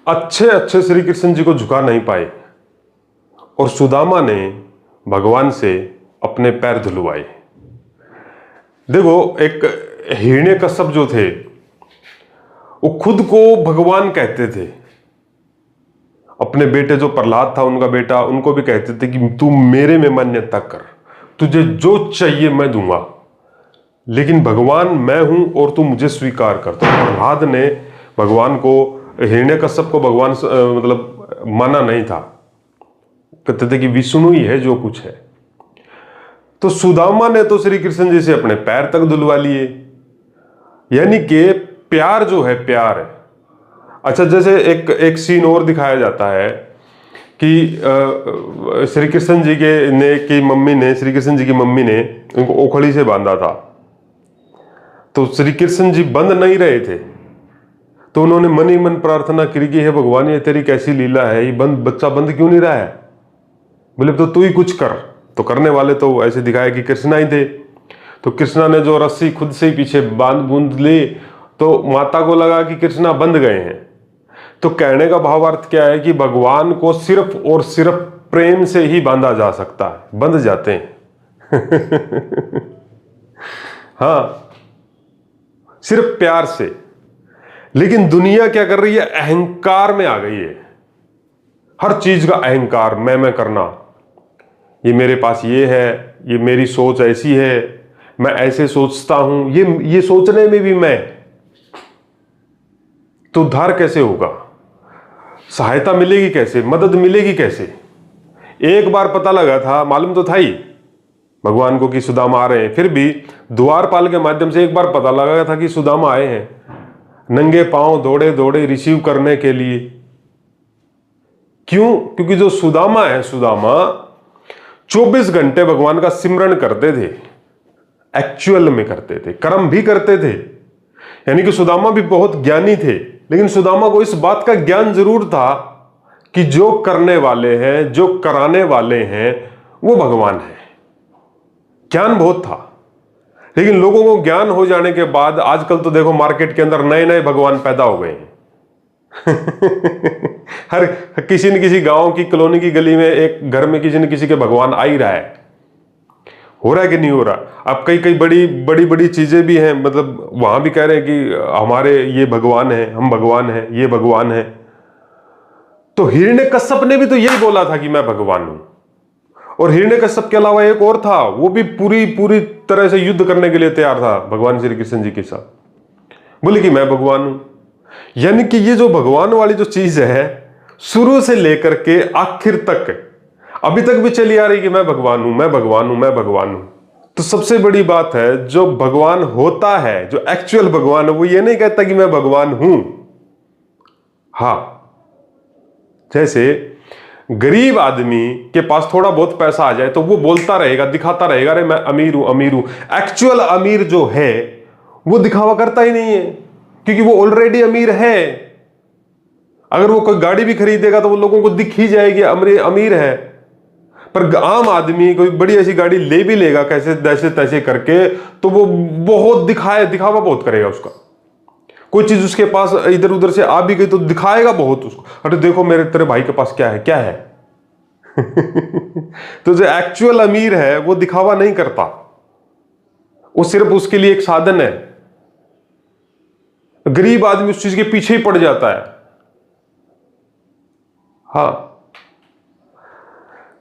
अच्छे अच्छे श्री कृष्ण जी को झुका नहीं पाए और सुदामा ने भगवान से अपने पैर धुलवाए। देखो, एक हिरण्यकश्यप जो थे वो खुद को भगवान कहते थे। अपने बेटे जो प्रहलाद था, उनका बेटा, उनको भी कहते थे कि तू मेरे में मान्यता कर, तुझे जो चाहिए मैं दूंगा, लेकिन भगवान मैं हूं और तू मुझे स्वीकार कर। तो प्रहलाद ने भगवान को, हिरण्यकश्यप को भगवान मतलब माना नहीं था, कहते थे कि विष्णु ही है जो कुछ है। तो सुदामा ने तो श्री कृष्ण जी से अपने पैर तक धुलवा लिए। यानी कि प्यार जो है, प्यार है। अच्छा, जैसे एक सीन और दिखाया जाता है कि श्री कृष्ण जी की मम्मी ने, श्री कृष्ण जी की मम्मी ने उनको ओखली से बांधा था। तो श्री कृष्ण जी बंध नहीं रहे थे, तो उन्होंने मन ही मन प्रार्थना की कि हे भगवान, ये तेरी कैसी लीला है, ये बच्चा बंद क्यों नहीं रहा है? बोले तो तू ही कुछ कर। तो करने वाले तो ऐसे दिखाया कि कृष्णा ही थे। तो कृष्णा ने जो रस्सी खुद से ही पीछे बांध बूंद ली, तो माता को लगा कि कृष्णा बंध गए हैं। तो कहने का भावार्थ क्या है कि भगवान को सिर्फ और सिर्फ प्रेम से ही बांधा जा सकता है, बंध जाते हैं। हाँ, सिर्फ प्यार से। लेकिन दुनिया क्या कर रही है? अहंकार में आ गई है। हर चीज का अहंकार, मैं करना, ये मेरे पास ये है, ये मेरी सोच ऐसी है, मैं ऐसे सोचता हूं, ये सोचने में भी मैं। तो उद्धार कैसे होगा? सहायता मिलेगी कैसे? मदद मिलेगी कैसे? एक बार पता लगा था, मालूम तो था ही भगवान को कि सुदामा आ रहे हैं, फिर भी द्वारपाल के माध्यम से एक बार पता लगा था कि सुदामा आए हैं, नंगे पांव दौड़े दौड़े रिसीव करने के लिए। क्यों? क्योंकि जो सुदामा है, सुदामा 24 घंटे भगवान का सिमरन करते थे, एक्चुअल में करते थे, कर्म भी करते थे। यानी कि सुदामा भी बहुत ज्ञानी थे, लेकिन सुदामा को इस बात का ज्ञान जरूर था कि जो करने वाले हैं, जो कराने वाले हैं, वो भगवान है। ज्ञान बहुत था, लेकिन लोगों को ज्ञान हो जाने के बाद आजकल तो देखो मार्केट के अंदर नए नए भगवान पैदा हो गए हैं। हर किसी न किसी गांव की, कॉलोनी की गली में एक घर में किसी न किसी के भगवान आ ही रहा है। हो रहा है कि नहीं हो रहा? अब कई बड़ी बड़ी बड़ी चीजें भी हैं, मतलब वहां भी कह रहे हैं कि हमारे ये भगवान है, हम भगवान हैं, ये भगवान है। तो हिरण्यकश्यप ने भी तो यही बोला था कि मैं भगवान हूं। और हिरण्यकश्यप के अलावा एक और था, वो भी पूरी तरह से युद्ध करने के लिए तैयार था भगवान श्री कृष्ण जी के साथ, बोले कि मैं भगवान हूं। यानी कि ये जो भगवान वाली जो चीज है, शुरू से लेकर के आखिर तक अभी तक भी चली आ रही कि मैं भगवान हूं, मैं भगवान हूं, मैं भगवान हूं। तो सबसे बड़ी बात है, जो भगवान होता है, जो एक्चुअल भगवान है, वो ये नहीं कहता कि मैं भगवान हूं। हां, जैसे गरीब आदमी के पास थोड़ा बहुत पैसा आ जाए तो वो बोलता रहेगा, दिखाता रहेगा, अरे मैं अमीर हूं, अमीर हूं। एक्चुअल अमीर जो है वो दिखावा करता ही नहीं है, क्योंकि वो ऑलरेडी अमीर है। अगर वो कोई गाड़ी भी खरीदेगा तो वो लोगों को दिख ही जाएगी अमीर है। पर आम आदमी कोई बड़ी ऐसी गाड़ी ले भी लेगा कैसे तैसे तैसे करके, तो वो बहुत दिखावा बहुत करेगा उसका। कोई चीज उसके पास इधर उधर से आ भी गई तो दिखाएगा बहुत उसको, अरे देखो तेरे भाई के पास क्या है, क्या है। तो जो एक्चुअल अमीर है वो दिखावा नहीं करता, वो सिर्फ उसके लिए एक साधन है। गरीब आदमी उस चीज के पीछे ही पड़ जाता है। हाँ,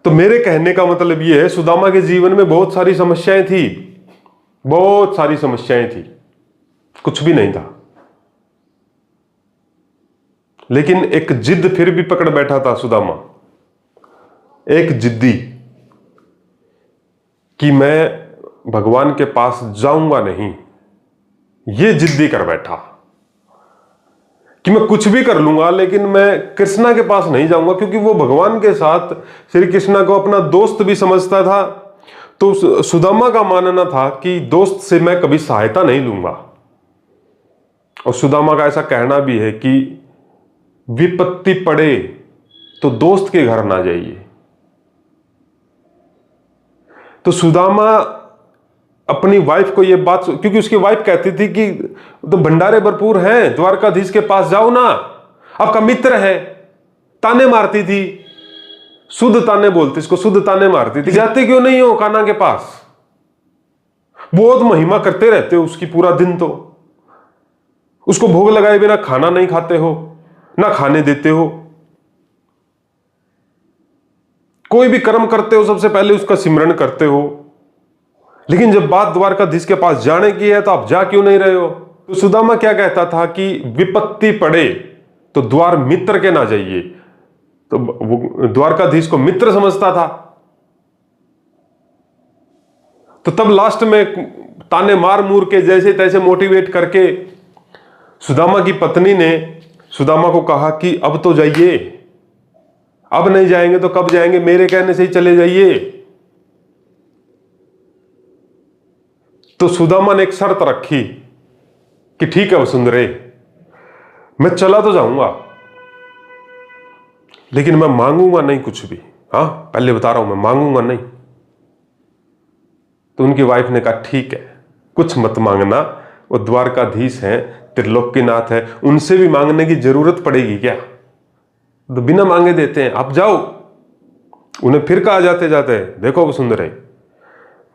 तो मेरे कहने का मतलब यह है, सुदामा के जीवन में बहुत सारी समस्याएं थी, बहुत सारी समस्याएं थी, कुछ भी नहीं था, लेकिन एक जिद फिर भी पकड़ बैठा था सुदामा, एक जिद्दी, कि मैं भगवान के पास जाऊंगा नहीं। ये जिद्दी कर बैठा कि मैं कुछ भी कर लूंगा, लेकिन मैं कृष्णा के पास नहीं जाऊंगा, क्योंकि वो भगवान के साथ श्री कृष्णा को अपना दोस्त भी समझता था। तो सुदामा का मानना था कि दोस्त से मैं कभी सहायता नहीं लूंगा। और सुदामा का ऐसा कहना भी है कि विपत्ति पड़े तो दोस्त के घर ना जाइए। तो सुदामा अपनी वाइफ को यह बात, क्योंकि उसकी वाइफ कहती थी कि तो भंडारे भरपूर हैं, द्वारकाधीश के पास जाओ ना, आपका मित्र है, ताने मारती थी, शुद्ध ताने बोलती, इसको शुद्ध ताने मारती थी, जाते क्यों नहीं हो कान्हा के पास? बहुत महिमा करते रहते हो उसकी पूरा दिन, तो उसको भोग लगाए बिना खाना नहीं खाते हो, ना खाने देते हो। कोई भी कर्म करते हो सबसे पहले उसका सिमरन करते हो, लेकिन जब बात द्वारकाधीश के पास जाने की है तो आप जा क्यों नहीं रहे हो? तो सुदामा क्या कहता था कि विपत्ति पड़े तो द्वार मित्र के ना जाइए, तो वो द्वारकाधीश को मित्र समझता था। तो तब लास्ट में ताने मार मूर के जैसे तैसे मोटिवेट करके सुदामा की पत्नी ने सुदामा को कहा कि अब तो जाइए, अब नहीं जाएंगे तो कब जाएंगे, मेरे कहने से ही चले जाइए। तो सुदामा ने एक शर्त रखी कि ठीक है वसुंधरे, मैं चला तो जाऊंगा लेकिन मैं मांगूंगा नहीं कुछ भी। हाँ, पहले बता रहा हूं, मैं मांगूंगा नहीं। तो उनकी वाइफ ने कहा ठीक है, कुछ मत मांगना, वो द्वारकाधीश हैं, त्रिलोकीनाथ है, उनसे भी मांगने की जरूरत पड़ेगी क्या? तो बिना मांगे देते हैं, आप जाओ। उन्हें फिर कहा जाते जाते, देखो वसुंधरे,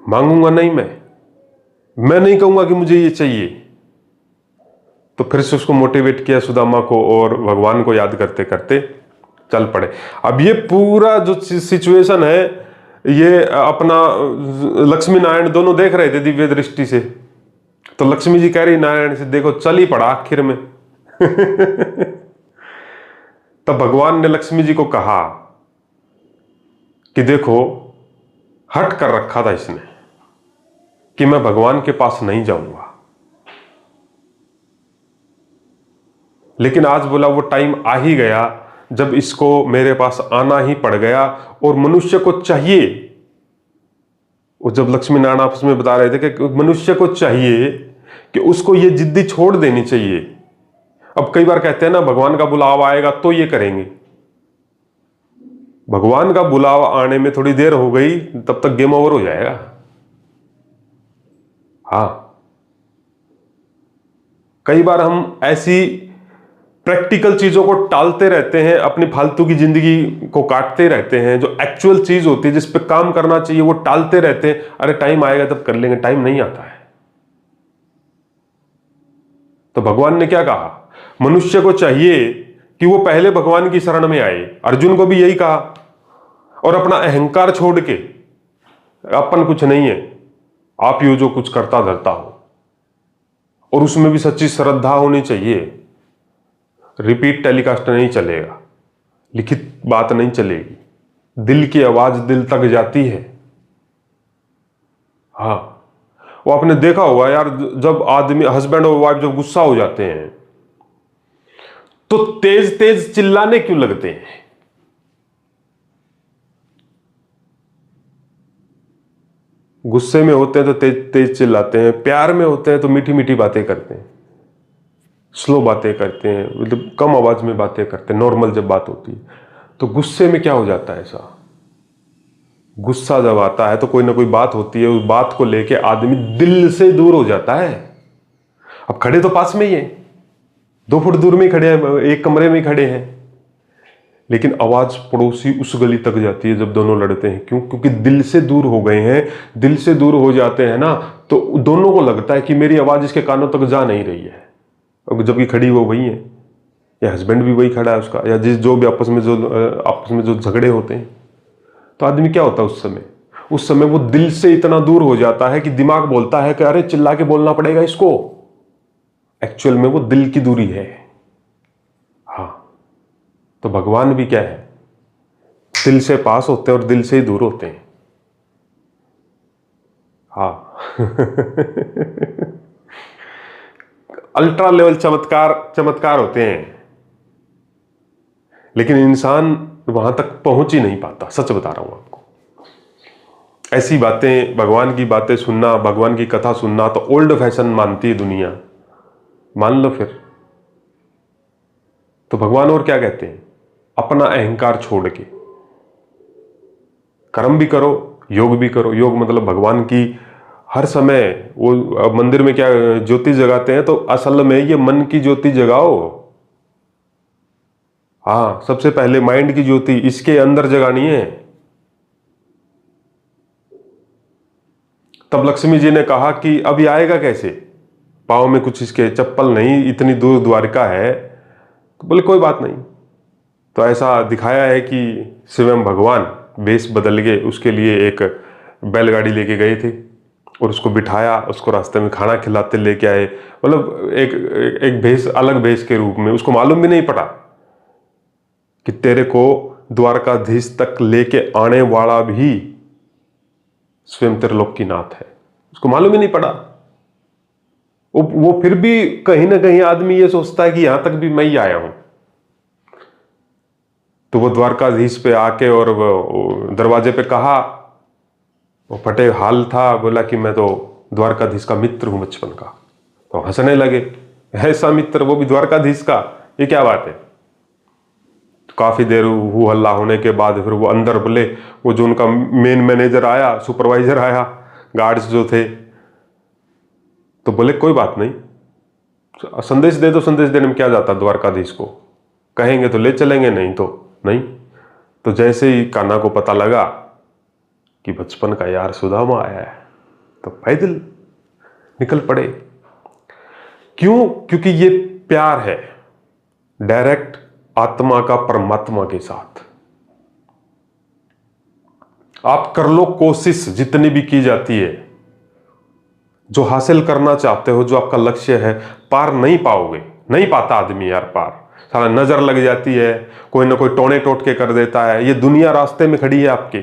मांगूंगा नहीं, मैं नहीं कहूंगा कि मुझे ये चाहिए। तो फिर से उसको मोटिवेट किया सुदामा को, और भगवान को याद करते करते चल पड़े। अब ये पूरा जो सिचुएशन है, ये अपना लक्ष्मी नारायण दोनों देख रहे थे दिव्य दृष्टि से। तो लक्ष्मी जी कह रही नारायण से, देखो चल ही पड़ा आखिर में। तब भगवान ने लक्ष्मी जी को कहा कि देखो, हट कर रखा था इसने कि मैं भगवान के पास नहीं जाऊंगा, लेकिन आज बोला वो टाइम आ ही गया जब इसको मेरे पास आना ही पड़ गया। और मनुष्य को चाहिए, वो जब लक्ष्मी नारायण आपस में बता रहे थे कि मनुष्य को चाहिए कि उसको ये जिद्दी छोड़ देनी चाहिए। अब कई बार कहते हैं ना, भगवान का बुलावा आएगा तो ये करेंगे। भगवान का बुलावा आने में थोड़ी देर हो गई, तब तक गेम ओवर हो जाएगा। हाँ, कई बार हम ऐसी प्रैक्टिकल चीजों को टालते रहते हैं, अपनी फालतू की जिंदगी को काटते रहते हैं। जो एक्चुअल चीज होती है, जिस पे काम करना चाहिए, वो टालते रहते हैं। अरे टाइम आएगा तब कर लेंगे, टाइम नहीं आता है। तो भगवान ने क्या कहा, मनुष्य को चाहिए कि वो पहले भगवान की शरण में आए। अर्जुन को भी यही कहा, और अपना अहंकार छोड़ के, अपन कुछ नहीं है, आप यो जो कुछ करता धरता हो, और उसमें भी सच्ची श्रद्धा होनी चाहिए। रिपीट टेलीकास्ट नहीं चलेगा, लिखित बात नहीं चलेगी, दिल की आवाज दिल तक जाती है। हाँ, वो आपने देखा होगा यार, जब आदमी हस्बैंड और वाइफ जब गुस्सा हो जाते हैं तो तेज तेज चिल्लाने क्यों लगते हैं? गुस्से में होते हैं तो तेज तेज चिल्लाते हैं, प्यार में होते हैं तो मीठी मीठी बातें करते हैं, स्लो बातें करते हैं, मतलब कम आवाज में बातें करते हैं, नॉर्मल जब बात होती है। तो गुस्से में क्या हो जाता है ऐसा, गुस्सा जब आता है तो कोई ना कोई बात होती है, उस बात को लेके आदमी दिल से दूर हो जाता है। अब खड़े तो पास में ही है, 2 फुट दूर में ही खड़े हैं, एक कमरे में ही खड़े हैं, लेकिन आवाज पड़ोसी उस गली तक जाती है जब दोनों लड़ते हैं। क्यों? क्योंकि दिल से दूर हो गए हैं। दिल से दूर हो जाते हैं ना, तो दोनों को लगता है कि मेरी आवाज इसके कानों तक जा नहीं रही है, जबकि खड़ी वो वही है, या हस्बैंड भी वही खड़ा है उसका, या जो भी आपस में जो झगड़े होते हैं। तो आदमी क्या होता है उस समय वो दिल से इतना दूर हो जाता है कि दिमाग बोलता है कि अरे चिल्ला के बोलना पड़ेगा इसको। एक्चुअल में वो दिल की दूरी है। हाँ, तो भगवान भी क्या है, दिल से पास होते हैं और दिल से ही दूर होते हैं। हाँ। अल्ट्रा लेवल चमत्कार होते हैं, लेकिन इंसान वहां तक पहुंच ही नहीं पाता। सच बता रहा हूं आपको। ऐसी बातें, भगवान की बातें सुनना, भगवान की कथा सुनना तो ओल्ड फैशन मानती है दुनिया। मान लो फिर। तो भगवान और क्या कहते हैं, अपना अहंकार छोड़ के कर्म भी करो, योग भी करो। योग मतलब भगवान की हर समय, वो मंदिर में क्या ज्योति जगाते हैं, तो असल में ये मन की ज्योति जगाओ। हाँ, सबसे पहले माइंड की ज्योति इसके अंदर जगानी है। तब लक्ष्मी जी ने कहा कि अब ये आएगा कैसे, पाँव में कुछ इसके चप्पल नहीं, इतनी दूर द्वारिका है। तो बोले कोई बात नहीं। तो ऐसा दिखाया है कि स्वयं भगवान वेश बदल के उसके लिए एक बैलगाड़ी लेके गए थे और उसको बिठाया, उसको रास्ते में खाना खिलाते लेके आए। मतलब एक भेष, अलग भेष के रूप में। उसको मालूम भी नहीं पड़ा कि तेरे को द्वारकाधीश तक लेके आने वाला भी स्वयं त्रिलोक की नाथ है। उसको मालूम ही नहीं पड़ा। वो फिर भी कहीं ना कहीं आदमी ये सोचता है कि यहां तक भी मैं ही आया हूं। तो वो द्वारकाधीश पे आके और दरवाजे पे कहा, वो फटे हाल था, बोला कि मैं तो द्वारकाधीश का मित्र हूं बचपन का। तो हंसने लगे, ऐसा मित्र, वो भी द्वारकाधीश का, ये क्या बात है। तो काफी देर हु हल्ला होने के बाद फिर वो अंदर बोले, वो जो उनका मेन मैनेजर आया, सुपरवाइजर आया, गार्ड्स जो थे, तो बोले कोई बात नहीं, संदेश दे दो, संदेश देने में क्या जाता द्वारकाधीश को, कहेंगे तो ले चलेंगे, नहीं तो नहीं। तो जैसे ही कान्हा को पता लगा कि बचपन का यार सुदामा आया है, तो पैदल निकल पड़े। क्यों? क्योंकि ये प्यार है डायरेक्ट आत्मा का परमात्मा के साथ। आप कर लो कोशिश जितनी भी की जाती है, जो हासिल करना चाहते हो, जो आपका लक्ष्य है, पार नहीं पाओगे। नहीं पाता आदमी यार पार, सारा नजर लग जाती है, कोई ना कोई टोने टोट के कर देता है। ये दुनिया रास्ते में खड़ी है आपके,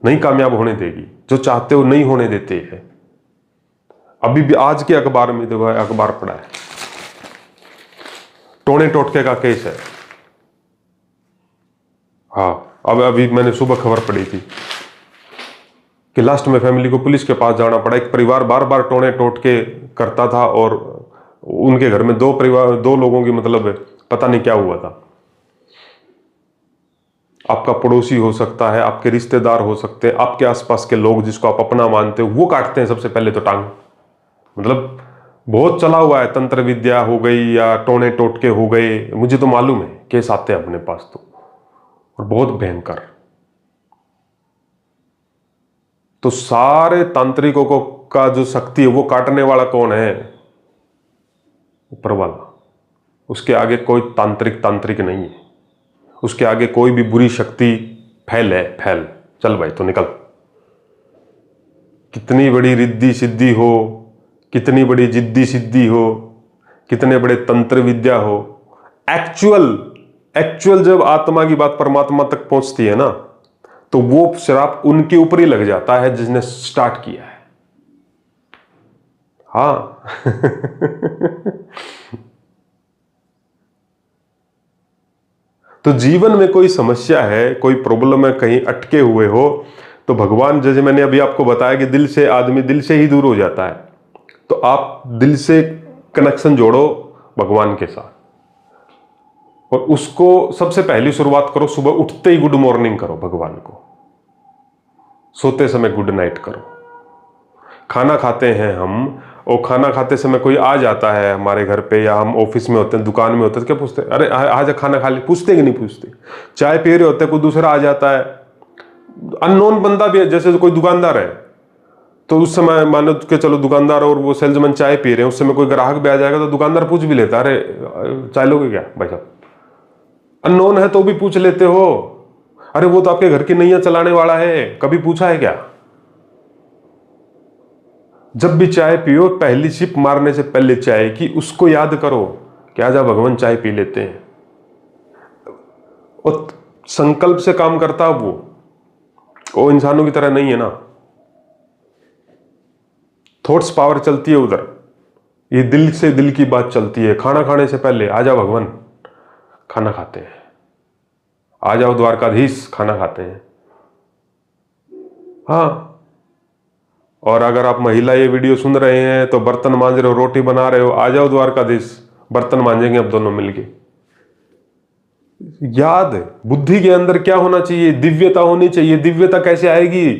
नहीं कामयाब होने देगी। जो चाहते हो नहीं होने देते हैं। अभी भी आज के अखबार में देखो, अखबार पड़ा है, टोने टोटके का केस है। हाँ, अब अभी मैंने सुबह खबर पड़ी थी कि लास्ट में फैमिली को पुलिस के पास जाना पड़ा। एक परिवार बार बार टोने टोटके करता था और उनके घर में दो लोगों की मतलब पता नहीं क्या हुआ था। आपका पड़ोसी हो सकता है, आपके रिश्तेदार हो सकते हैं, आपके आसपास के लोग जिसको आप अपना मानते हो, वो काटते हैं सबसे पहले तो टांग। मतलब बहुत चला हुआ है, तंत्र विद्या हो गई या टोने टोटके हो गए, मुझे तो मालूम है, केस आते हैं अपने पास तो, और बहुत भयंकर। तो सारे तांत्रिकों को का जो शक्ति है, वो काटने वाला कौन है? ऊपर वाला। उसके आगे कोई तांत्रिक नहीं है। उसके आगे कोई भी बुरी शक्ति फैल है, फैल, चल भाई तो निकल। कितनी बड़ी रिद्धि सिद्धि हो, कितनी बड़ी जिद्दी सिद्धि हो, कितने बड़े तंत्र विद्या हो, एक्चुअल जब आत्मा की बात परमात्मा तक पहुंचती है ना, तो वो श्राप उनके ऊपर ही लग जाता है जिसने स्टार्ट किया है। हाँ तो जीवन में कोई समस्या है, कोई प्रॉब्लम है, कहीं अटके हुए हो, तो भगवान, जैसे मैंने अभी आपको बताया कि दिल से आदमी दिल से ही दूर हो जाता है, तो आप दिल से कनेक्शन जोड़ो भगवान के साथ, और उसको सबसे पहली शुरुआत करो, सुबह उठते ही गुड मॉर्निंग करो भगवान को, सोते समय गुड नाइट करो। खाना खाते हैं हम, और खाना खाते समय कोई आ जाता है हमारे घर पे, या हम ऑफिस में होते हैं, दुकान में होते हैं, तो क्या पूछते हैं? अरे आज खाना खा ले, पूछते कि नहीं पूछते? चाय पी रहे होते हैं, कोई दूसरा आ जाता है, अननोन बंदा भी है, जैसे कोई दुकानदार है, तो उस समय मान लो कि चलो दुकानदार और वो सेल्समैन चाय पी रहे हैं, उस समय कोई ग्राहक भी आ जाएगा तो दुकानदार पूछ भी लेता, अरे चाय लोगे क्या भाई साहब? अननोन है तो भी पूछ लेते हो, अरे वो तो आपके घर की नैया चलाने वाला है, कभी पूछा है क्या? जब भी चाय पियो, पहली सिप मारने से पहले चाय की उसको याद करो कि आजा भगवान चाय पी लेते हैं, और संकल्प से काम करता वो इंसानों की तरह नहीं है ना। थॉट्स पावर चलती है उधर, ये दिल से दिल की बात चलती है। खाना खाने से पहले आजा भगवान, खाना खाते हैं, आ जाओ द्वारकाधीश, खाना खाते हैं। हाँ, और अगर आप महिला ये वीडियो सुन रहे हैं तो बर्तन मांज रहे हो, रोटी बना रहे हो, आ जाओ द्वारकाधीश, बर्तन मांजेंगे अब दोनों मिलके। याद, बुद्धि के अंदर क्या होना चाहिए? दिव्यता होनी चाहिए। दिव्यता कैसे आएगी?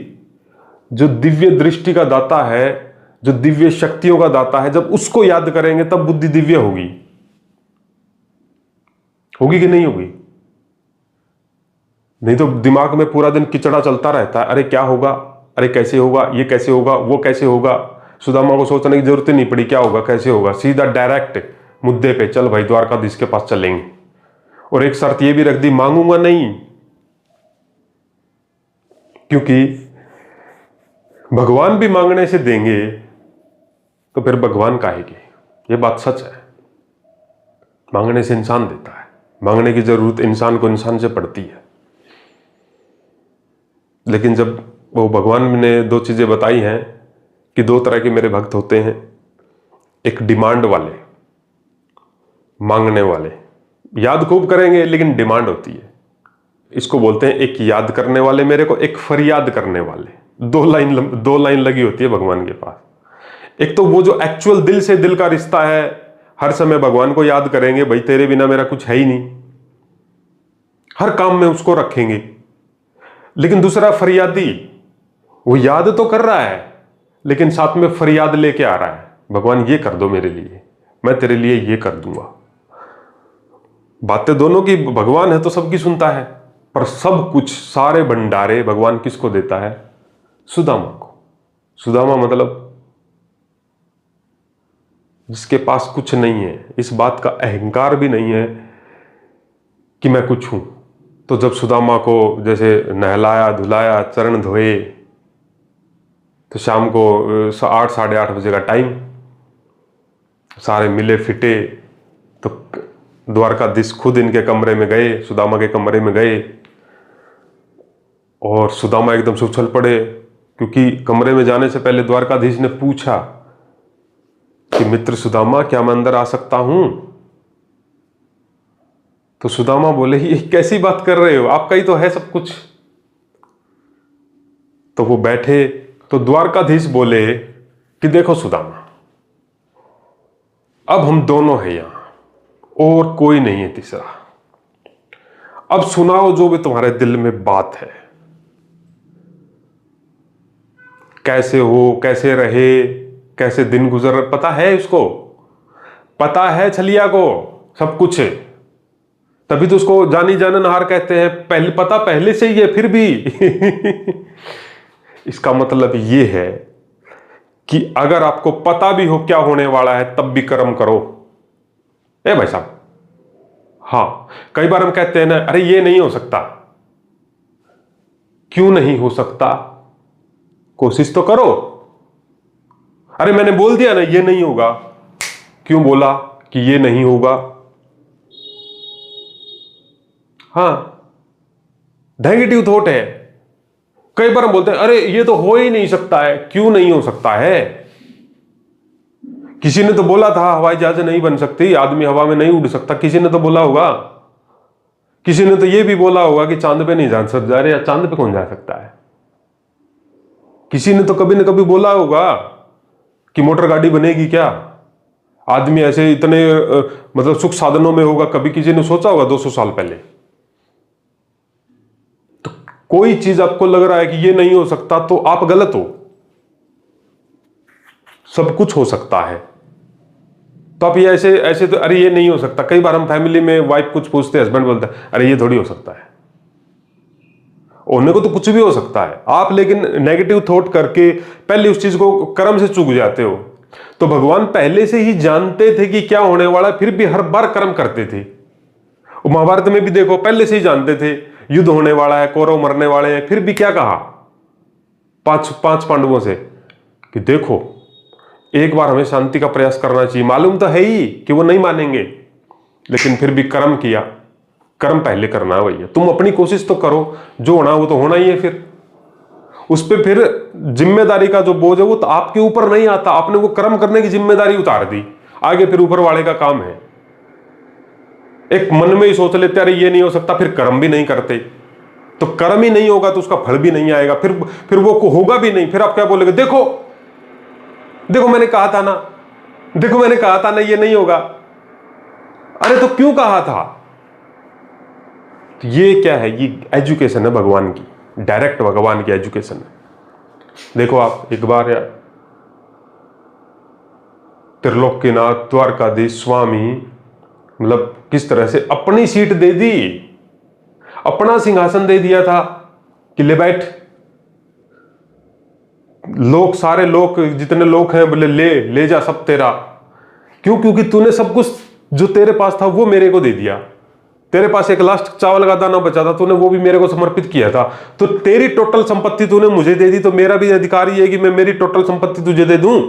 जो दिव्य दृष्टि का दाता है, जो दिव्य शक्तियों का दाता है, जब उसको याद करेंगे तब बुद्धि दिव्य होगी। होगी कि नहीं होगी? नहीं तो दिमाग में पूरा दिन किचड़ा चलता रहता है, अरे क्या होगा, अरे कैसे होगा, ये कैसे होगा, वो कैसे होगा। सुदामा को सोचने की जरूरत ही नहीं पड़ी क्या होगा कैसे होगा, सीधा डायरेक्ट मुद्दे पे, चल भाई द्वारकाधीश के पास चलेंगे। और एक शर्त ये भी रख दी, मांगूंगा नहीं, क्योंकि भगवान भी मांगने से देंगे तो फिर भगवान काहेंगे। ये बात सच है, मांगने से इंसान देता है, मांगने की जरूरत इंसान को इंसान से पड़ती है। लेकिन जब वो भगवान ने दो चीजें बताई हैं कि दो तरह के मेरे भक्त होते हैं, एक डिमांड वाले, मांगने वाले, याद खूब करेंगे लेकिन डिमांड होती है, इसको बोलते हैं एक याद करने वाले मेरे को, एक फरियाद करने वाले। दो लाइन लगी होती है भगवान के पास। एक तो वो जो एक्चुअल दिल से दिल का रिश्ता है, हर समय भगवान को याद करेंगे, भाई तेरे बिना मेरा कुछ है ही नहीं, हर काम में उसको रखेंगे। लेकिन दूसरा फरियादी, वो याद तो कर रहा है लेकिन साथ में फरियाद लेके आ रहा है, भगवान ये कर दो मेरे लिए, मैं तेरे लिए ये कर दूंगा। बातें दोनों की, भगवान है तो सबकी सुनता है, पर सब कुछ सारे भंडारे भगवान किसको देता है? सुदामा को। सुदामा मतलब जिसके पास कुछ नहीं है, इस बात का अहंकार भी नहीं है कि मैं कुछ हूं। तो जब सुदामा को जैसे नहलाया धुलाया, चरण धोए, तो शाम को 8 साढ़े 8 बजे का टाइम, सारे मिले फिटे, तो द्वारकाधीश खुद इनके कमरे में गए, सुदामा के कमरे में गए, और सुदामा एकदम से उछल पड़े, क्योंकि कमरे में जाने से पहले द्वारकाधीश ने पूछा कि मित्र सुदामा, क्या मैं अंदर आ सकता हूं? तो सुदामा बोले, ये कैसी बात कर रहे हो, आपका ही तो है सब कुछ। तो वो बैठे, तो द्वारकाधीश बोले कि देखो सुदामा, अब हम दोनों हैं यहां और कोई नहीं है तीसरा, अब सुनाओ जो भी तुम्हारे दिल में बात है, कैसे हो, कैसे रहे, कैसे दिन गुजर, पता है उसको, पता है छलिया को सब कुछ है, तभी तो उसको जानी जाननहार कहते हैं, पहले पता पहले से ही है फिर भी इसका मतलब ये है कि अगर आपको पता भी हो क्या होने वाला है तब भी कर्म करो। ए भाई साहब, हां, कई बार हम कहते हैं ना, अरे ये नहीं हो सकता। क्यों नहीं हो सकता? कोशिश तो करो। अरे मैंने बोल दिया ना ये नहीं होगा, क्यों बोला कि ये नहीं होगा? हाँ, नेगेटिव थॉट है। कई बार हम बोलते हैं अरे ये तो हो ही नहीं सकता है, क्यों नहीं हो सकता है? किसी ने तो बोला था हवाई जहाज नहीं बन सकती, आदमी हवा में नहीं उड़ सकता, किसी ने तो बोला होगा। किसी ने तो ये भी बोला होगा कि चांद पे नहीं जा सकता, अरे चांद पे कौन जा सकता है? किसी ने तो कभी ना कभी बोला होगा कि मोटर गाड़ी बनेगी क्या, आदमी ऐसे इतने मतलब सुख साधनों में होगा, कभी किसी ने सोचा होगा 200 साल पहले? तो कोई चीज आपको लग रहा है कि ये नहीं हो सकता तो आप गलत हो, सब कुछ हो सकता है। तो आप ये ऐसे ऐसे तो अरे ये नहीं हो सकता, कई बार हम फैमिली में वाइफ कुछ पूछते हैं, हस्बैंड बोलता है अरे ये थोड़ी हो सकता है, होने को तो कुछ भी हो सकता है। आप लेकिन नेगेटिव थॉट करके पहले उस चीज को कर्म से चूक जाते हो। तो भगवान पहले से ही जानते थे कि क्या होने वाला, फिर भी हर बार कर्म करते थे। महाभारत में भी देखो, पहले से ही जानते थे युद्ध होने वाला है, कौरव मरने वाले हैं, फिर भी क्या कहा पांच पांडवों से कि देखो एक बार हमें शांति का प्रयास करना चाहिए। मालूम तो है ही कि वो नहीं मानेंगे, लेकिन फिर भी कर्म किया। कर्म पहले करना है भैया, तुम अपनी कोशिश तो करो, जो होना वो तो होना ही है। फिर उस पर फिर जिम्मेदारी का जो बोझ है वो तो आपके ऊपर नहीं आता, आपने वो कर्म करने की जिम्मेदारी उतार दी, आगे फिर ऊपर वाले का काम है। एक मन में ही सोच लेते अरे ये नहीं हो सकता, फिर कर्म भी नहीं करते, तो कर्म ही नहीं होगा तो उसका फल भी नहीं आएगा, फिर वो होगा भी नहीं। फिर आप क्या बोलेंगे, देखो देखो मैंने कहा था ना, देखो मैंने कहा था ना ये नहीं होगा। अरे तो क्यों कहा था? तो ये क्या है, ये एजुकेशन है भगवान की, डायरेक्ट भगवान की एजुकेशन है। देखो आप एक बार यार, त्रिलोकीनाथ द्वारकाधीश स्वामी मतलब किस तरह से अपनी सीट दे दी, अपना सिंहासन दे दिया था कि ले बैठ। लोग, सारे लोग, जितने लोग हैं बोले ले ले जा, सब तेरा। क्यों? क्योंकि तूने सब कुछ जो तेरे पास था वो मेरे को दे दिया। तेरे पास एक लास्ट चावल का दाना बचा था, तूने वो भी मेरे को समर्पित किया था। तो तेरी टोटल संपत्ति तूने मुझे दे दी, तो मेरा भी अधिकार ये है कि मैं मेरी टोटल संपत्ति तुझे दे दूं।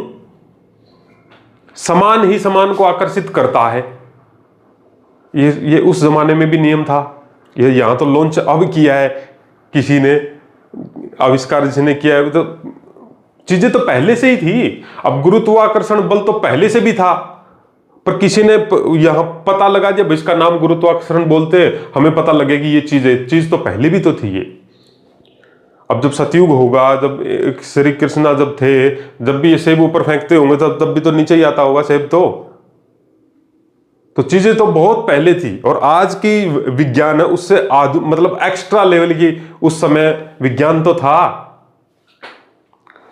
समान ही समान को आकर्षित करता है। ये उस जमाने में भी नियम था। ये यहां तो लॉन्च अब किया है किसी ने, आविष्कार जिसने किया है, तो चीजें तो पहले से ही थी। अब गुरुत्वाकर्षण बल तो पहले से भी था, पर किसी ने यहां पता लगा, जब इसका नाम गुरुत्वाकर्षण बोलते हैं हमें पता लगेगी ये चीज तो पहले भी तो थी ये। अब जब सतयुग होगा, जब श्री कृष्णा जब थे, जब भी ये सेब ऊपर फेंकते होंगे तब भी तो नीचे ही आता होगा सेब। तो चीजें तो बहुत पहले थी। और आज की विज्ञान है उससे मतलब एक्स्ट्रा लेवल की उस समय विज्ञान तो था,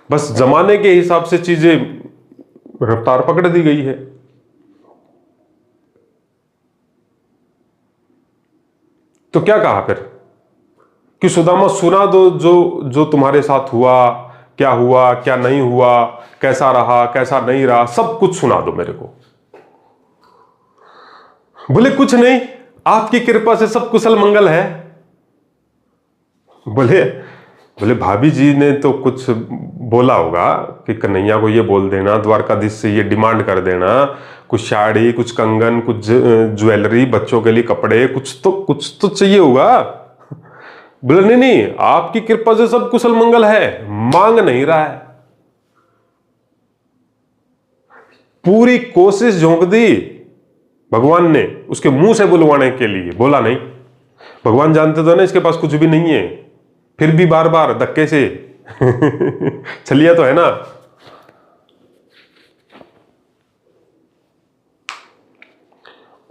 बस जमाने के हिसाब से चीजें रफ्तार पकड़ दी गई है। तो क्या कहा फिर कि सुदामा सुना दो जो तुम्हारे साथ हुआ, क्या नहीं हुआ, कैसा रहा कैसा नहीं रहा, सब कुछ सुना दो मेरे को। बोले कुछ नहीं, आपकी कृपा से सब कुशल मंगल है। बोले भाभी जी ने तो कुछ बोला होगा कि कन्हैया को ये बोल देना, द्वारकाधीश से ये डिमांड कर देना, कुछ साड़ी, कुछ कंगन, कुछ ज्वेलरी, बच्चों के लिए कपड़े, कुछ तो चाहिए होगा। बोले नहीं, आपकी कृपा से सब कुशल मंगल है, मांग नहीं रहा है। पूरी कोशिश झोंक दी भगवान ने उसके मुंह से बुलवाने के लिए, बोला नहीं। भगवान जानते तो ना इसके पास कुछ भी नहीं है, फिर भी बार बार धक्के से चलिया तो है ना।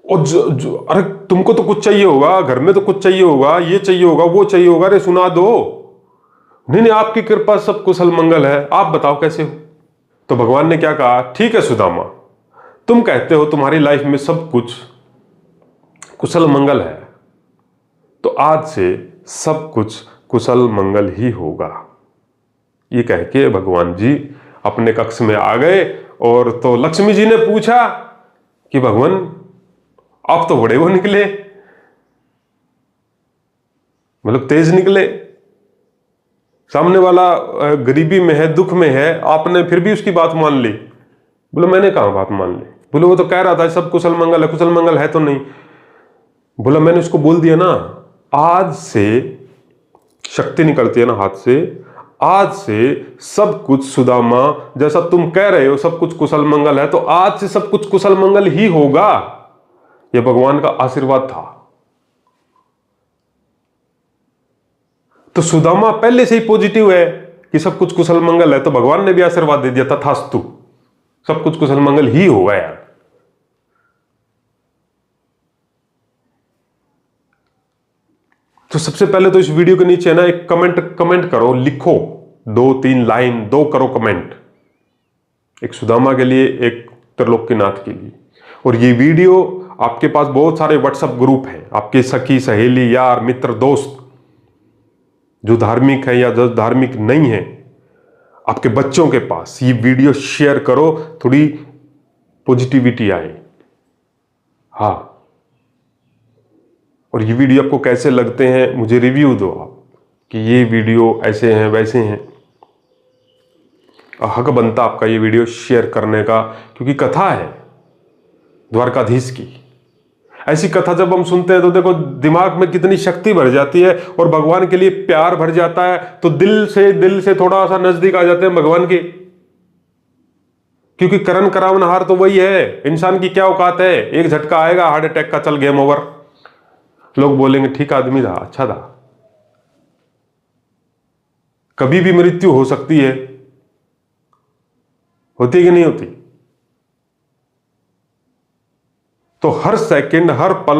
और अरे तुमको तो कुछ चाहिए होगा, घर में तो कुछ चाहिए होगा, ये चाहिए होगा, वो चाहिए होगा, अरे सुना दो। नहीं, आपकी कृपा सब कुशल मंगल है, आप बताओ कैसे हो। तो भगवान ने क्या कहा, ठीक है सुदामा, तुम कहते हो तुम्हारी लाइफ में सब कुछ कुशल मंगल है, तो आज से सब कुछ कुशल मंगल ही होगा। ये कह के भगवान जी अपने कक्ष में आ गए। और तो लक्ष्मी जी ने पूछा कि भगवान आप तो बड़े वो निकले, मतलब तेज निकले, सामने वाला गरीबी में है, दुख में है, आपने फिर भी उसकी बात मान ली। बोले मैंने कहां बात मान ली। बोले वो तो कह रहा था सब कुशल मंगल है, कुशल मंगल है तो नहीं। बोला मैंने उसको बोल दिया ना, आज से शक्ति निकलती है ना हाथ से, आज से सब कुछ सुदामा जैसा तुम कह रहे हो सब कुछ कुशल मंगल है, तो आज से सब कुछ कुशल मंगल ही होगा। यह भगवान का आशीर्वाद था। तो सुदामा पहले से ही पॉजिटिव है कि सब कुछ कुशल मंगल है, तो भगवान ने भी आशीर्वाद दे दिया, तथास्तु, सब कुछ कुशल मंगल ही होगा यार। तो सबसे पहले तो इस वीडियो के नीचे ना एक कमेंट करो, लिखो 2-3 लाइन, 2 करो कमेंट, एक सुदामा के लिए, एक त्रिलोकीनाथ के लिए। और ये वीडियो आपके पास बहुत सारे व्हाट्सएप ग्रुप हैं, आपके सखी सहेली यार मित्र दोस्त जो धार्मिक है या जो धार्मिक नहीं है, आपके बच्चों के पास ये वीडियो शेयर करो, थोड़ी पॉजिटिविटी आए। हाँ, और ये वीडियो आपको कैसे लगते हैं मुझे रिव्यू दो आप, कि ये वीडियो ऐसे हैं वैसे हैं। हक बनता आपका ये वीडियो शेयर करने का, क्योंकि कथा है द्वारकाधीश की। ऐसी कथा जब हम सुनते हैं तो देखो दिमाग में कितनी शक्ति भर जाती है और भगवान के लिए प्यार भर जाता है, तो दिल से थोड़ा सा नजदीक आ जाते हैं भगवान के। क्योंकि करण करावनहार तो वही है, इंसान की क्या औकात है, एक झटका आएगा हार्ट अटैक का, चल गेम ओवर। लोग बोलेंगे ठीक आदमी था, अच्छा था। कभी भी मृत्यु हो सकती है, होती कि नहीं होती। तो हर सेकंड हर पल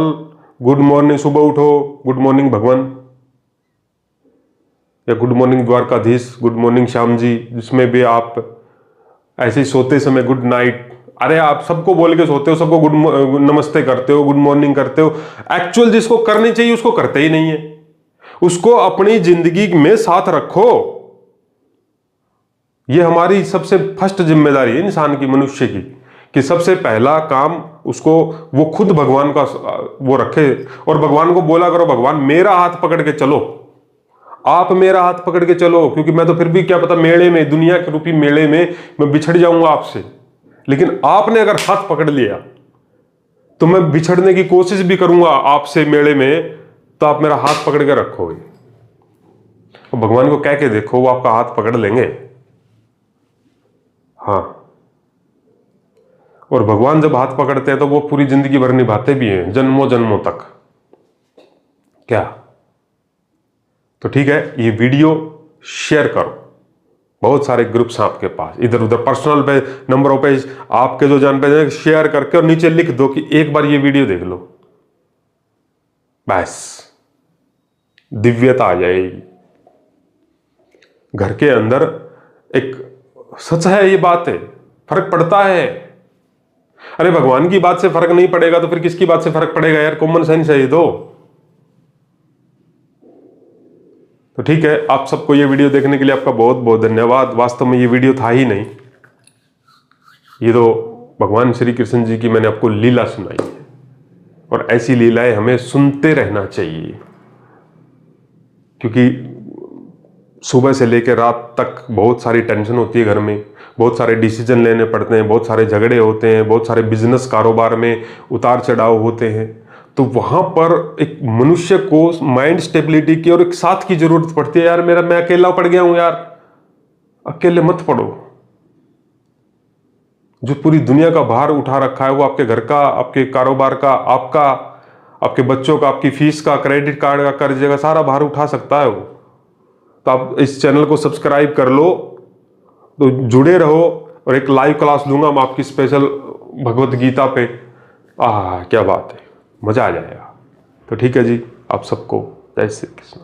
गुड मॉर्निंग, सुबह उठो गुड मॉर्निंग भगवान, या good morning Dwarkadhish, good morning Shyam ji, जिसमें भी आप ऐसे ही सोते समय गुड नाइट, अरे आप सबको बोल के सोते हो, सबको नमस्ते करते हो, गुड मॉर्निंग करते हो, एक्चुअल जिसको करनी चाहिए उसको करते ही नहीं है। उसको अपनी जिंदगी में साथ रखो। यह हमारी सबसे फर्स्ट जिम्मेदारी है इंसान की, मनुष्य की, कि सबसे पहला काम उसको वो खुद भगवान का वो रखे, और भगवान को बोला करो, भगवान मेरा हाथ पकड़ के चलो, आप मेरा हाथ पकड़ के चलो, क्योंकि मैं तो फिर भी क्या पता मेले में, दुनिया के रूपी मेले में मैं बिछड़ जाऊंगा आपसे, लेकिन आपने अगर हाथ पकड़ लिया तो मैं बिछड़ने की कोशिश भी करूंगा आपसे मेले में, तो आप मेरा हाथ पकड़ के रखोगे। और भगवान को कह के देखो, वो आपका हाथ पकड़ लेंगे। हाँ, और भगवान जब हाथ पकड़ते हैं तो वो पूरी जिंदगी भर निभाते भी हैं, जन्मों जन्मों तक। क्या? तो ठीक है, ये वीडियो शेयर करो, बहुत सारे ग्रुप्स हैं आपके पास, इधर उधर पर्सनल पे नंबरों पे आपके जो जान पे शेयर करके, और नीचे लिख दो कि एक बार ये वीडियो देख लो, बस दिव्यता आ जाएगी घर के अंदर। एक सच है, ये बात है, फर्क पड़ता है। अरे भगवान की बात से फर्क नहीं पड़ेगा तो फिर किसकी बात से फर्क पड़ेगा यार? कॉमन सेंस है ये तो ठीक है, आप सबको ये वीडियो देखने के लिए आपका बहुत बहुत धन्यवाद। वास्तव में ये वीडियो था ही नहीं, ये तो भगवान श्री कृष्ण जी की मैंने आपको लीला सुनाई है, और ऐसी लीलाएं हमें सुनते रहना चाहिए, क्योंकि सुबह से लेकर रात तक बहुत सारी टेंशन होती है घर में, बहुत सारे डिसीजन लेने पड़ते हैं, बहुत सारे झगड़े होते हैं, बहुत सारे बिजनेस कारोबार में उतार चढ़ाव होते हैं। तो वहां पर एक मनुष्य को माइंड स्टेबिलिटी की और एक साथ की जरूरत पड़ती है। यार मैं अकेला पड़ गया हूं यार, अकेले मत पड़ो। जो पूरी दुनिया का भार उठा रखा है वो आपके घर का, आपके कारोबार का, आपका, आपके बच्चों का, आपकी फीस का, क्रेडिट कार्ड का, कर्जे का, सारा भार उठा सकता है वो। तो आप इस चैनल को सब्सक्राइब कर लो, तो जुड़े रहो, और एक लाइव क्लास लूंगा मैं आपकी स्पेशल भगवत गीता पे। क्या बात है, मजा आ जाएगा। तो ठीक है जी, आप सबको जय श्री कृष्ण।